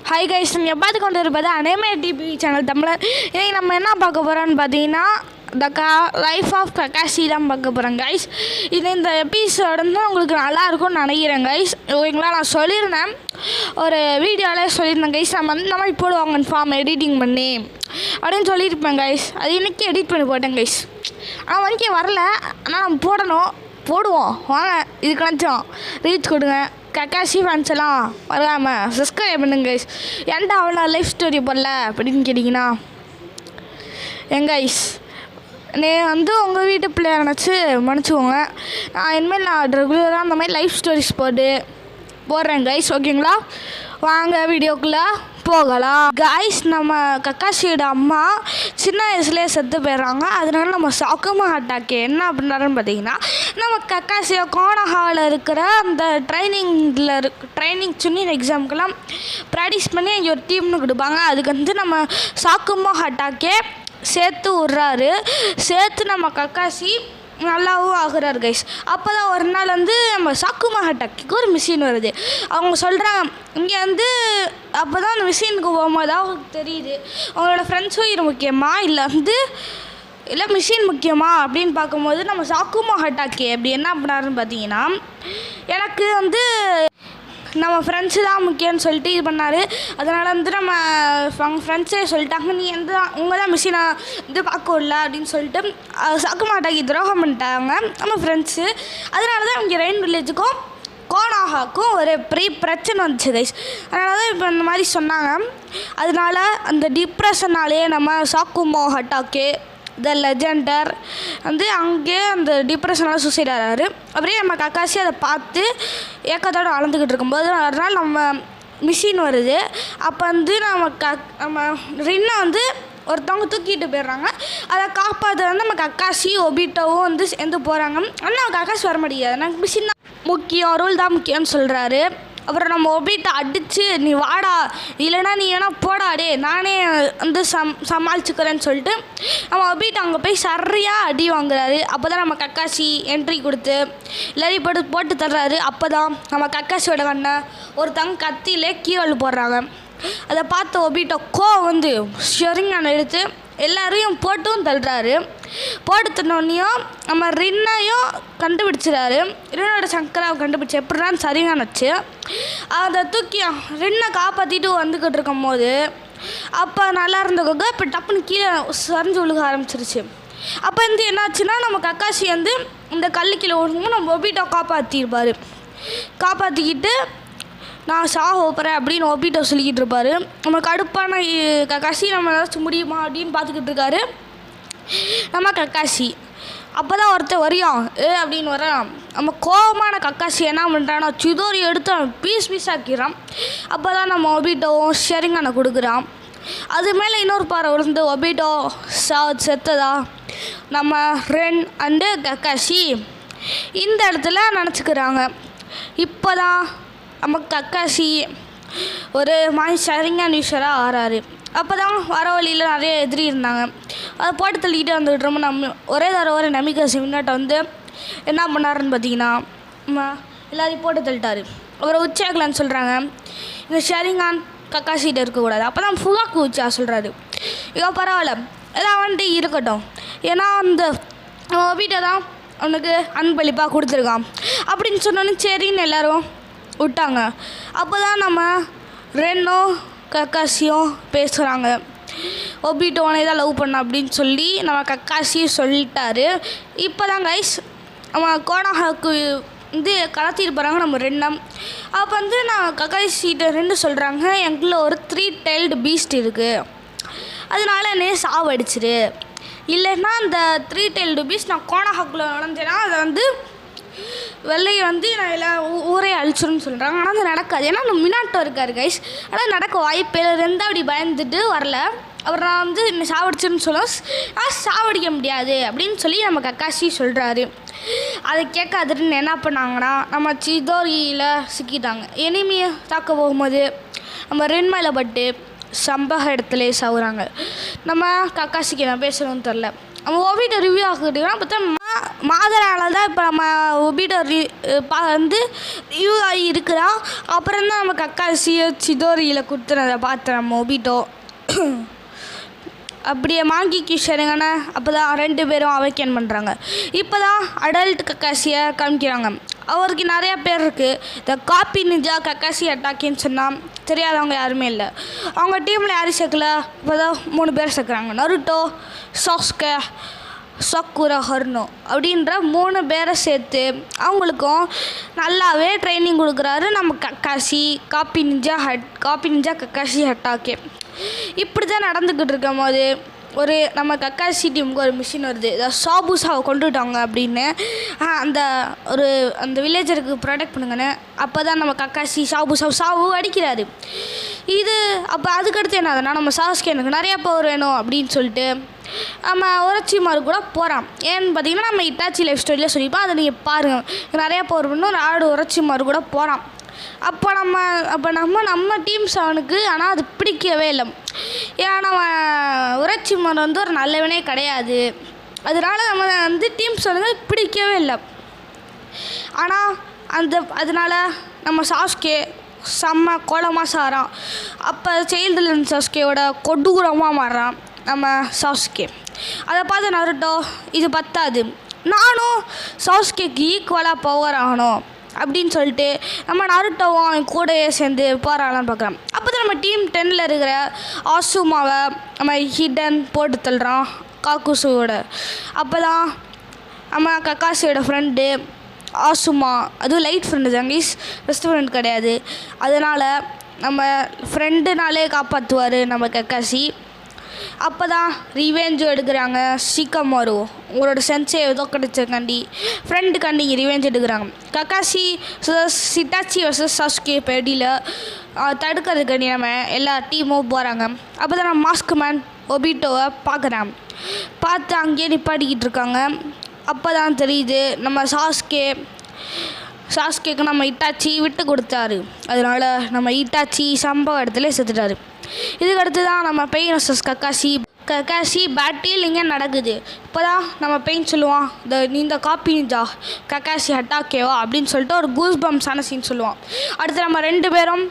Hi guys, நீங்கள் பார்த்து கொண்டு இருப்பது அனிமே டிவி சேனல் தமிழர். இன்றைக்கி நம்ம என்ன பார்க்க போகிறோன்னு பார்த்தீங்கன்னா லைஃப் ஆஃப் கக்காஷி தான் பார்க்க போகிறோம் கைஸ். இந்த எபிசோடு வந்து உங்களுக்கு நல்லாயிருக்கும்னு நினைக்கிறேன் கைஸ். ஓகேங்களா, நான் சொல்லியிருந்தேன் ஒரு வீடியோவில் சொல்லியிருந்தேன் கைஸ், நம்ம வந்து இந்த மாதிரி போடுவாங்க ஃபார்ம் எடிட்டிங் பண்ணி அப்படின்னு சொல்லியிருப்பேன் கைஸ். அது இன்றைக்கி எடிட் பண்ணி போட்டேன் கைஸ். ஆனால் வரைக்கும் வரல, ஆனால் நம்ம போடுவோம் வாங்க. இதுக்கெல்லாம் ரீச் கொடுங்க. கக்காஷி ஃபேன்ஸ் எல்லாம் வராமல் சப்ஸ்கிரைப் பண்ணுங்க கைஸ். ஏன்டா அவ்வளோ லைஃப் ஸ்டோரி போடல அப்படின்னு கேட்டிங்கன்னா, கைஸ் வந்து உங்கள் வீட்டு பிள்ளைய நினச்சி மன்னிச்சுக்கோங்க. இனிமேல் நான் ரெகுலராக அந்த மாதிரி லைஃப் ஸ்டோரிஸ் போடுறேன் கைஸ். ஓகேங்களா, வாங்க வீடியோக்குள்ளே போகலாம் கைஸ். நம்ம கக்காஷியோட அம்மா சின்ன வயசுலேயே செத்து போயிடுறாங்க. அதனால நம்ம சாக்குமா அட்டாக்கு என்ன பண்ணுறாருன்னு பார்த்தீங்கன்னா, நம்ம கக்காஷியோ கோனஹாவில் இருக்கிற அந்த ட்ரைனிங் சுன்னின் எக்ஸாமுக்கெல்லாம் ப்ராக்டிஸ் பண்ணி அங்கே ஒரு டீம்னு கொடுப்பாங்க. அதுக்கு வந்து நம்ம சாக்குமா அட்டாக்கே சேர்த்து விட்றாரு. சேர்த்து நம்ம கக்காஷி நல்லாவும் ஆகுறாரு கைஸ். அப்போ தான் ஒரு நாள் வந்து நம்ம சாக்குமா அட்டாக்கு ஒரு மிஷின் வருது. அவங்க சொல்கிறாங்க இங்கே வந்து, அப்போ தான் அந்த மிஷினுக்கு போகும்போது தான் தெரியுது அவங்களோட ஃப்ரெண்ட்ஸ் உயிர் முக்கியமா இல்லை மிஷின் முக்கியமா அப்படின்னு பார்க்கும்போது, நம்ம சாக்குமா அட்டாக்கு அப்படி என்ன பண்ணாருன்னு பார்த்தீங்கன்னா, எனக்கு வந்து நம்ம ஃப்ரெண்ட்ஸு தான் முக்கியம்னு சொல்லிட்டு இது பண்ணார். அதனால் வந்து நம்ம அவங்க ஃப்ரெண்ட்ஸே சொல்லிட்டாங்க, நீ உங்கள் தான் மிஷினை இது பார்க்கல அப்படின்னு சொல்லிட்டு சாக்குமா அட்டாக்கு துரோகம் பண்ணிட்டாங்க நம்ம ஃப்ரெண்ட்ஸு. அதனால தான் இங்கே ரெயின் வில்லேஜுக்கும் கோனஹாவுக்கும் ஒரு பெரிய பிரச்சனை வந்துச்சு கைஸ். அதனால தான் இப்போ இந்த மாதிரி சொன்னாங்க. அதனால அந்த டிப்ரெஷனாலே நம்ம சாக்குமா அட்டாக்கு த லெஜெண்டர் வந்து அங்கேயே அந்த டிப்ரெஷனால் சூசைட் ஆகிறாரு. அப்படியே நம்ம கக்காஷி அதை பார்த்து ஏக்கத்தோடு வளர்ந்துக்கிட்டு இருக்கும்போது ஒரு நாள் நம்ம மிஷின் வருது. அப்போ வந்து நம்ம ரின்னை வந்து ஒருத்தவங்க தூக்கிட்டு போயிடுறாங்க. அதை காப்பாற்ற வந்து நம்ம கக்காஷி ஒபிட்டோவும் வந்து சேர்ந்து போகிறாங்க. ஆனால் நம்ம கக்காஷி வர முடியாது, எனக்கு மிஷின் தான் முக்கியம், ரூல் தான் முக்கியம்னு சொல்கிறாரு. அப்புறம் நம்ம ஒபிட்டை அடித்து நீ வாடா, இல்லைனா நீ ஏன்னா போடாடே, நானே வந்து சமாளிச்சுக்கிறேன்னு சொல்லிட்டு நம்ம ஒபிட்டை அங்கே போய் சரியாக அடி வாங்குறாரு. அப்போ தான் நம்ம கக்காஷி என்ட்ரி கொடுத்து எல்லாரையும் போட்டு தர்றாரு. அப்போ தான் நம்ம கக்காஷியோட கண்ணை ஒருத்தவங்க கத்தியிலே கீழே போடுறாங்க. அதை பார்த்த ஒபிட்டோ வந்து ஷெரிங்கான எடுத்து எல்லாரையும் போட்டும் தள்ளுறாரு. போட்டு தன்னோடனையும் நம்ம ரின்னையும் கண்டுபிடிச்சிடாரு. ரின்னோட சங்கராவை கண்டுபிடிச்சி எப்படிதான் சரியான வச்சு அதை தூக்கி ரின்னை காப்பாற்றிட்டு வந்துக்கிட்டு இருக்கும் போது, அப்போ நல்லா இருந்தவங்க இப்போ டப்புன்னு கீழே சரிஞ்சு விழுக ஆரம்பிச்சிருச்சு. அப்போ வந்து என்னாச்சுன்னா, நம்ம கக்காஷி வந்து இந்த கல்லு கீழே விழுகும்போது நம்ம ஒபிட்டோ காப்பாற்றிக்கிட்டு நான் சாக போகிறேன் அப்படின்னு ஒபிட்டோ சொல்லிக்கிட்டு இருப்பார். நம்ம கடுப்பான கக்காஷி நம்ம ஏதாச்சும் முடியுமா அப்படின்னு பார்த்துக்கிட்டு இருக்காரு நம்ம கக்காஷி. அப்போ தான் ஒருத்தர் வரையும் அப்படின்னு வரான். நம்ம கோபமான கக்காஷி என்ன பண்ணுறான்னா, சிதோரி எடுத்து அவன் பீஸ் ஆக்கிடுறான். அப்போ தான் நம்ம ஒபிட்டோவும் ஷெரிங்கானை கொடுக்குறான். அது மேலே இன்னொரு பாறை விழுந்து ஒபிட்டோ செத்ததா நம்ம ரென் அண்டு கக்காஷி இந்த இடத்துல நினச்சிக்கிறாங்க. இப்போ தான் நம்ம கக்காஷி ஒரு மாதிரி ஷெரிங்கான் யூஸராக ஆறாரு. அப்போ தான் வர வழியில் நிறைய எதிரி இருந்தாங்க. அதை போட்டு தள்ளிக்கிட்டே வந்துக்கிட்டு நம்ம ஒரே தடவை நமிகாசி முன்னாட்ட வந்து என்ன பண்ணாருன்னு பார்த்தீங்கன்னா, எல்லாரையும் போட்டு தள்ளிட்டாரு. அப்புறம் உச்சாக்கலான்னு சொல்கிறாங்க, இந்த ஷெரிங்கான் கக்காஷிகிட்ட இருக்கக்கூடாது. அப்போ தான் ஃபுகாக்கு உச்சா சொல்கிறாரு, இவ பரவாயில்ல எல்லாம் வந்துட்டு இருக்கட்டும், ஏன்னா அந்த வீட்டை தான் அவனுக்கு அன்பளிப்பாக கொடுத்துருக்கான் அப்படின்னு சொன்னோன்னே சரின்னு எல்லோரும் விட்டாங்க. அப்போ தான் நம்ம ரென்னும் கக்காஷியும் பேசுகிறாங்க. ஒபிட்டோனே தான் லவ் பண்ண அப்படின்னு சொல்லி நம்ம கக்காஷி சொல்லிட்டாரு. இப்போ தான் கைஸ் நம்ம கோனஹாவுக்கு வந்து கடத்திட்டு போகிறாங்க நம்ம ரென்னம். அப்போ வந்து நான் கக்காஷிகிட்ட ரெண்டு சொல்கிறாங்க, எங்களை ஒரு 3 tailed beast இருக்குது, அதனால என்னையே சாவடிச்சிரு, இல்லைன்னா அந்த 3 tailed beast நான் கோனஹாக்குள்ளே நுழைஞ்சேன்னா அதை வந்து வெள்ளையை வந்து நான் எல்லாம் ஊரே அழிச்சிடும்னு சொல்கிறாங்க. ஆனால் அது நடக்காது, ஏன்னா அந்த மினாட்டோ இருக்கார் கைஸ். ஆனால் நடக்க வாய்ப்பே இல்லை. அப்படி பயந்துட்டு வரல. அப்புறம் நான் வந்து என்னை சாவடிச்சுன்னு சொல்லுவோம், சாவடிக்க முடியாது அப்படின்னு சொல்லி நம்ம கக்காஷி சொல்கிறாரு. அதை கேட்காதுன்னு என்ன பண்ணாங்கன்னா, நம்ம சிதோரியில் சிக்கிட்டாங்க. எனிமியை தாக்க போகும்போது நம்ம ரென்மையில் பட்டு சம்பக இடத்துல சாகுறாங்க. நம்ம கக்காஷிக்கு என்ன பேசணும்னு தெரில. நம்ம ஒபிட்டோ ரிவ்யூ ஆகிட்டோம்னா பார்த்தா மாதரால் தான் இப்போ நம்ம ஒபிட்டோ வந்து ரிவ்யூ ஆகி இருக்கிறான். அப்புறம் தான் நம்ம கக்காசியை சிதோரியில் கொடுத்துறதை பார்த்து நம்ம ஒபிட்டோ அப்படியே மாங்கி கிஷனுங்கன்னு அப்போ தான் 2 பேரும் அவைக்கன் பண்ணுறாங்க. இப்போ தான் அடல்ட் கக்காசியை காமிக்கிறாங்க. அவருக்கு நிறையா பேர் இருக்குது. இந்த காப்பி நிஞ்சா கக்காசி அட்டாக்கின்னு சொன்னால் தெரியாதவங்க யாருமே இல்லை. அவங்க டீமில் யாரும் சேர்க்கல. இப்போ தான் 3 பேர் சேர்க்குறாங்க. நருட்டோ, சாஸ்கே, சக்குரா, ஹர்னோ அப்படின்ற 3 பேரை சேர்த்து அவங்களுக்கும் நல்லாவே ட்ரைனிங் கொடுக்குறாரு நம்ம கக்காசி. காப்பி நிஞ்சா கக்காசி அட்டாக்கே. இப்படி தான் நடந்துக்கிட்டு இருக்கும் போது நம்ம கக்காசி டீமுக்கு ஒரு மிஷின் வருது. சாபுசாவை கொண்டுட்டாங்க அப்படின்னு அந்த வில்லேஜருக்கு ப்ரொடெக்ட் பண்ணுங்கன்னு. அப்போ தான் நம்ம கக்காசி சாவு அடிக்கிறாரு. அப்போ அதுக்கடுத்து என்ன ஆகுதுன்னா நம்ம சாஸ்கே எனக்கு நிறையா பவர் வேணும் அப்படின்னு சொல்லிட்டு நம்ம உரச்சிமாரு கூட போகிறான். ஏன்னு பார்த்தீங்கன்னா நம்ம இட்டாச்சி லைஃப் ஸ்டோரியில் சொல்லிப்போம். அதை நீங்கள் பாருங்கள். நிறையா பவர் வேணும். ஒரு ஆடு உரச்சிமாரு கூட போகிறான். அப்போ நம்ம டீம்ஸ் அவனுக்கு ஆனால் அது பிடிக்கவே இல்லை. ஏன்னா நம்ம உரச்சிமார் வந்து ஒரு நல்லவனே கிடையாது. அதனால நம்ம வந்து டீம்ஸ் வந்து பிடிக்கவே இல்லை. ஆனால் அதனால நம்ம சாஸ்கே செம்ம கோலமாக சாரான். அப்போ சைல்டில் இருந்த சாஸ்கேவோட கொடூரமாக மாறுறான் நம்ம சாஸ்கே. அதை பார்த்து நருட்டோ இது பத்தாது, நானும் சாஸ்கேக்கு ஈக்குவலாக பவர் ஆகணும் அப்படின்னு சொல்லிட்டு நம்ம நருட்டோவும் அவன் கூடயே சேர்ந்து போராடலான்னு பார்க்குறான். அப்போ தான் நம்ம டீம் 10ல் இருக்கிற ஆசுமாவை நம்ம ஹிடன் போட்டு தள்ளுறான் காக்குசுவோட. அப்போ தான் நம்ம கக்காசியோட ஃப்ரெண்டு ஆசுமா, அதுவும் light friend junkies, best friend கிடையாது. அதனால் நம்ம ஃப்ரெண்டுனாலே காப்பாற்றுவார் நம்ம கக்காசி. அப்போ தான் ரிவெஞ்சும் எடுக்கிறாங்க. சிக்கமாரு உங்களோட சென்ஸே ஏதோ கிடைச்சக்காண்டி ஃப்ரெண்டுக்காண்டி ரிவெஞ்ச் எடுக்கிறாங்க. கக்காசி சிட்டாச்சி வர்சஸ் சாஸ்கே பேடியில் தடுக்கிறதுக்காண்டி நம்ம எல்லா டீமும் போகிறாங்க. அப்போ தான் நம்ம மாஸ்க் மேன் ஒபிட்டோவை பார்க்குறாங்க. பார்த்து அங்கேயே நிப்பாட்டிக்கிட்டு இருக்காங்க. அப்போ தான் தெரியுது நம்ம சாஸ்கேக்கு நம்ம இட்டாச்சி விட்டு கொடுத்தாரு. அதனால் நம்ம இட்டாச்சி சம்பவ இடத்துல செத்துட்டாரு. இதுக்கடுத்து தான் நம்ம பெயின் வர்சஸ் கக்காசி பேட்டில் இங்கே நடக்குது. இப்போ தான் நம்ம பெயின் சொல்லுவான், இந்த காப்பி நிஞ்சா கக்காசி அட்டாக்கேவா அப்படின்னு சொல்லிட்டு ஒரு கூஸ் பம்ஸான சீன் சொல்லுவான். அடுத்து நம்ம 2 பேரும்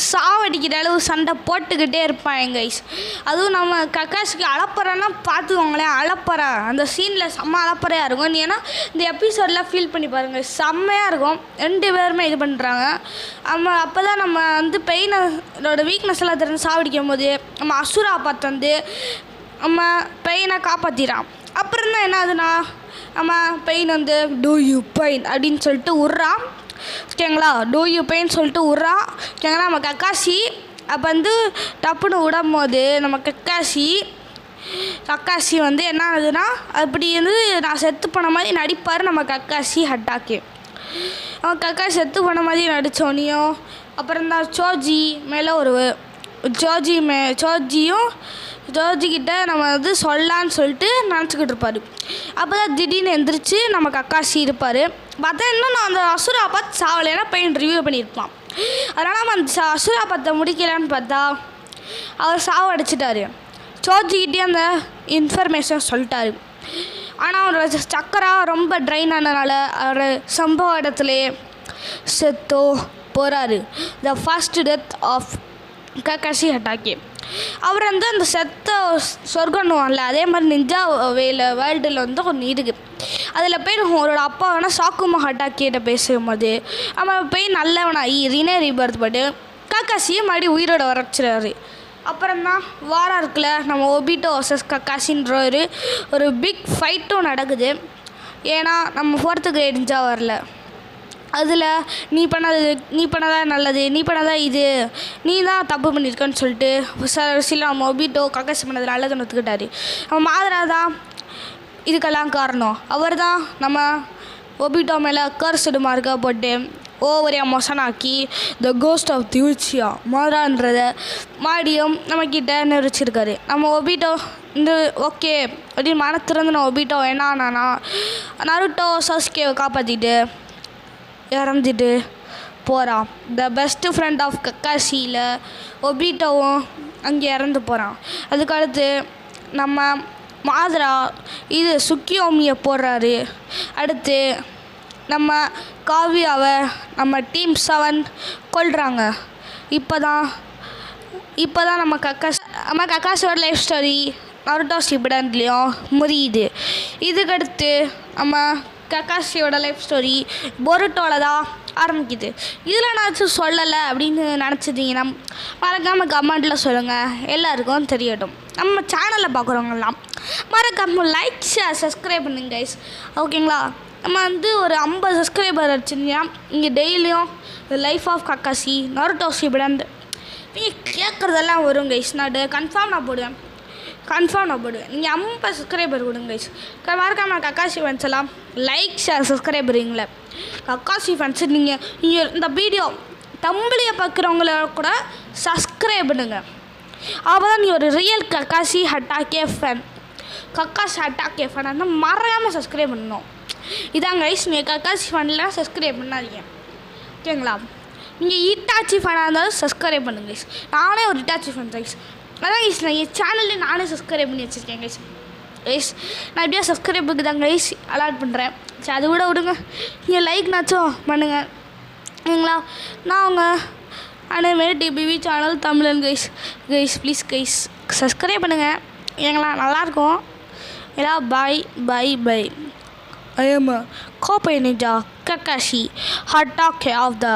சாவடிக்கிற அளவு சண்டை போட்டுக்கிட்டே இருப்பாங்க கைஸ். அதுவும் நம்ம கக்காசிக்கு அலப்பறைன்னா பார்த்துக்கோங்களேன். அலப்பறை அந்த சீனில் செம்ம அலப்பறையாக இருக்கும். ஏன்னா இந்த எபிசோடில் ஃபீல் பண்ணி பாருங்கள், செம்மையாக இருக்கும். 2 பேருமே இது பண்ணுறாங்க. அப்போ தான் நம்ம வந்து பெயினோட வீக்னஸ் எல்லாம் தெரிஞ்சு சாவடிக்கும் போது நம்ம அசுரா பார்த்து வந்து நம்ம பெயினை காப்பாற்றிடான். அப்புறம் தான் என்ன ஆகுதுன்னா நம்ம பெயின் வந்து டூ யூ பெயின் அப்படின்னு சொல்லிட்டு விட்றான். ஓகேங்களா, டூ யூ பெயின் சொல்லிட்டு விட்றான். ஓகேங்களா, நம்ம கக்காசி அப்போ வந்து டப்புன்னு விடும் போது நம்ம கக்காசி வந்து என்ன ஆகுதுன்னா அப்படி வந்து நான் செத்து போன மாதிரி நடிப்பார் நம்ம கக்காசி அட்டாக்கே. அவன் கக்காசி செத்து போன மாதிரி நடித்தோனையும் அப்புறம் தான் சோஜி மேலே ஜோஜிக்கிட்ட நம்ம வந்து சொல்லான்னு சொல்லிட்டு நினச்சிக்கிட்டு இருப்பார். அப்போ தான் திடீர்னு எந்திரிச்சு நம்ம கக்காசி இருப்பார். பார்த்தா இன்னும் நான் அந்த அசுரா பார்த்து சாவலைன்னா பெயின் ரிவ்யூ பண்ணியிருப்பான். அதனால் நம்ம அந்த அசுரா பார்த்த முடிக்கலான்னு பார்த்தா அவர் சாவடிச்சிட்டாரு. சோஜிக்கிட்டே அந்த இன்ஃபர்மேஷன் சொல்லிட்டாரு. ஆனால் அவரோட சக்கரா ரொம்ப ட்ரைன் ஆனதுனால அவர் சம்பவ இடத்துலையே செத்தோ போகிறாரு. The first death of Kakashi அட்டாக்கே. அவர் வந்து அந்த செத்த சொர்க்கம்னுவான்ல, அதே மாதிரி நிஞ்சா வேர்ல்டில் வந்து ஒன்று இருக்குது. அதில் போய் அவரோட அப்பா வேணால் சாக்குமா அட்டாக்கிட்ட பேசும்போது அவன் போய் நல்லவனாகி ரீபர்த் பட்டு கக்காசியை மறுபடியும் உயிரோட வரைச்சிடாரு. அப்புறம்தான் வாரம் இருக்குல்ல, நம்ம ஒபிட்டோ வர்சஸ் கக்காசின்ற ஒரு பிக் ஃபைட்டும் நடக்குது. ஏன்னா நம்ம 4th கிரேட் நிஞ்சா வரல. அதில் நீ பண்ணதா நல்லது, நீ பண்ணதா இது, நீ தான் தப்பு பண்ணியிருக்கன்னு சொல்லிட்டு சில நம்ம ஒபிட்டோ கக்காசி பண்ணது நல்லதுன்னு ஒத்துக்கிட்டாரு. நம்ம மாதரா தான் இதுக்கெல்லாம் காரணம். அவர் தான் நம்ம ஒபிட்டோ மேலே கர்ஸ்டு மார்க்காக போட்டு ஓவரே மொசனாக்கி த கோஸ்ட் ஆஃப் தியூச்சியா மாதரான்றதை மாடியும் நம்மக்கிட்ட நிறுச்சிருக்காரு. நம்ம ஒபிட்டோ இந்த ஓகே அப்படின்னு மனத்திறந்து நான் ஒபிட்டோ என்னன்னா நருட்டோ சாஸ்கேவை காப்பாற்றிட்டு இறந்துட்டு போகிறான். த பெஸ்ட் ஃப்ரெண்ட் ஆஃப் கக்காசியில் ஒபிட்டோவும் அங்கே இறந்து போகிறான். அதுக்கடுத்து நம்ம மாதரா இது சுக்கியோமியை போடுறாரு. அடுத்து நம்ம காவியாவை நம்ம டீம் 7 கொல்றாங்க. இப்போ தான் நம்ம கக்காஷோட லைஃப் ஸ்டோரி நருட்டோ ஷிப்புடன்லேயும் முடியுது. இதுக்கடுத்து நம்ம கக்காஷியோட லைஃப் ஸ்டோரி பொருட்டோவில் தான் ஆரம்பிக்குது. இதில் நான் சொல்லலை அப்படின்னு நினச்சிட்டிங்கன்னா மறக்காமல் கமெண்ட்டில் சொல்லுங்கள், எல்லாருக்கும் தெரியட்டும். நம்ம சேனலில் பார்க்குறவங்கலாம் மறக்காமல் லைக் ஷேர் சப்ஸ்கிரைப் பண்ணுங்க கைஸ், ஓகேங்களா? நம்ம ஒரு 50 சப்ஸ்கிரைபர் வச்சுருந்தீங்கன்னா இங்கே டெய்லியும் life of Kakashi Naruto Shippuden நீங்கள் கேட்குறதெல்லாம் வரும் கைஸ். நான் கன்ஃபார்ம் நான் போடுவேன். நீங்கள் 50 சப்ஸ்கிரைபர் கொடுங்க கைஸ். மறக்காமல் கக்காஷி ஃபேன்ஸ் எல்லாம் லைக் ஷேர் சப்ஸ்கிரைபருங்கள. கக்காஷி ஃபேன்ஸு நீங்கள் இந்த வீடியோ தம்பிளியை பார்க்குறவங்கள கூட சப்ஸ்கிரைப் பண்ணுங்க. அப்போ தான் நீ ஒரு real Kakashi ஹட்டாக்கே fan. Kakashi ஹட்டாக்கே fan இருந்தால் மறக்காமல் சப்ஸ்கிரைப் பண்ணணும். இதான் கைஸ், நீங்கள் கக்காஷி ஃபேன்லாம் சப்ஸ்கிரைப் பண்ணாதீங்க, ஓகேங்களா? நீங்கள் இட்டாச்சி ஃபேனாக இருந்தாலும் சப்ஸ்கிரைப் பண்ணுங்க கைஸ். நானே ஒரு இட்டாச்சி ஃபேன் கைஸ். அதான் கைஸ், நான் என் சேனல்லே நானே சப்ஸ்கிரைப் பண்ணி வச்சுருக்கேன் கைஸ். நான் எப்படியா சப்ஸ்கிரைபுக்கு தான் கைஸ் அலாட் பண்ணுறேன். சரி, அது விடுங்க. நீங்கள் லைக்னாச்சும் பண்ணுங்கள், சரிங்களா? நான் உங்கள் அனைமே டிபிவி சேனல் தமிழன் கைஸ் ப்ளீஸ் கைஸ் சப்ஸ்கிரைப் பண்ணுங்கள், ஏங்களா? நல்லாயிருக்கும். எல்லாம் by. I am a Copa Ninja Kakashi Hatake of the